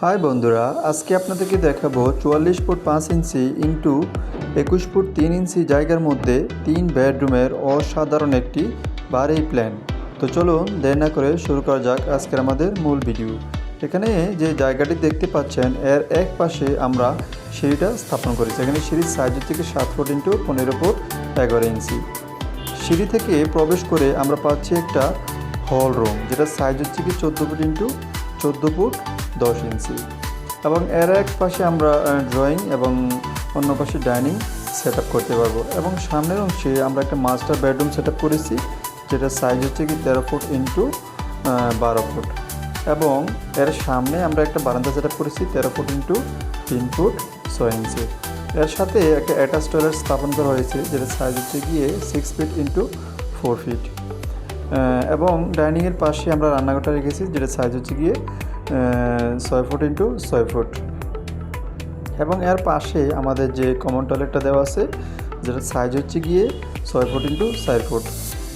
High বন্ধুরা, আজকে আপনাদেরকে দেখাবো 44 ফুট 5 ইঞ্চি ইন্টু 21 ফুট 3 ইঞ্চি জায়গার মধ্যে 3 বেডরুমের অসাধারণ একটি বাড়ি প্ল্যান। তো চলুন দেরি না করে শুরু করা যাক আজকের আমাদের মূল ভিডিও। এখানে যে জায়গাটি দেখতে পাচ্ছেন এর এক পাশে আমরা সিঁড়িটা স্থাপন করেছি। এখানে সিঁড়ির সাইজ থেকে 7 ফুট ইন্টু 15 ফুট 11 ইঞ্চি। সিঁড়ি থেকে প্রবেশ করে আমরা পাচ্ছি একটা হল রুম, যেটা সাইজ হচ্ছে কি 14 ফুট ইন্টু 14 ফুট 10 ইঞ্চি। এবং এর এক পাশে আমরা ড্রয়িং এবং অন্য পাশে ডাইনিং সেট আপ করতে পারবো। এবং সামনের অংশে আমরা একটা মাস্টার বেডরুম সেট আপ করেছি, যেটা সাইজ হচ্ছে কি 13 ফুট ইন্টু 12 ফুট। এবং এর সামনে আমরা একটা বারান্দা সেট আপ করেছি 13 ফুট ইন্টু 3 ফুট 6 ইঞ্চি। এর সাথে একটা অ্যাটাচ টয়লেট স্থাপন করা হয়েছে, যেটা সাইজ হচ্ছে গিয়ে 6 ফিট ইন্টু 4 ফিট। এবং ডাইনিংয়ের পাশে আমরা রান্নাঘরটা রেখেছি, যেটা সাইজ হচ্ছে গিয়ে 6 ফুট ইন্টু 6 ফুট। এবং এর পাশে আমাদের যে কমন টয়লেটটা দেওয়া আছে, যেটা সাইজ হচ্ছে গিয়ে 6 ফুট ইন্টু 4 ফুট।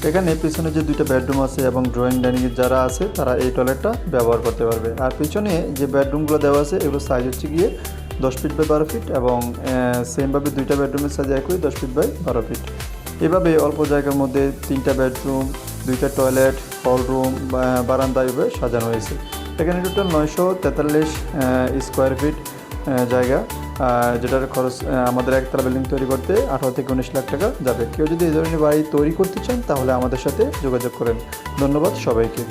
এখানে পিছনে যে দুইটা বেডরুম আছে এবং ড্রয়িং ডাইনিংয়ের যারা আছে তারা এই টয়লেটটা ব্যবহার করতে পারবে। আর পিছনে যে বেডরুমগুলো দেওয়া আছে এগুলো সাইজ হচ্ছে গিয়ে 10 ফিট বাই 12 ফিট এবং সেমভাবে দুইটা বেডরুমের সাইজ একই 10 ফিট বাই 12 ফিট। এভাবে অল্প জায়গার মধ্যে 3টা বেডরুম, 2টা টয়লেট, হল রুম, বারান্দা এভাবে সাজানো হয়েছে। এখানে টোটাল 943 স্কোয়ার ফিট জায়গা, যেটার খরচ আমাদের একতলা বিল্ডিং তৈরি করতে 18 থেকে 19 লাখ টাকা যাবে। কেউ যদি এই ধরনের বাড়ি তৈরি করতে চান তাহলে আমাদের সাথে যোগাযোগ করেন। ধন্যবাদ সবাইকে।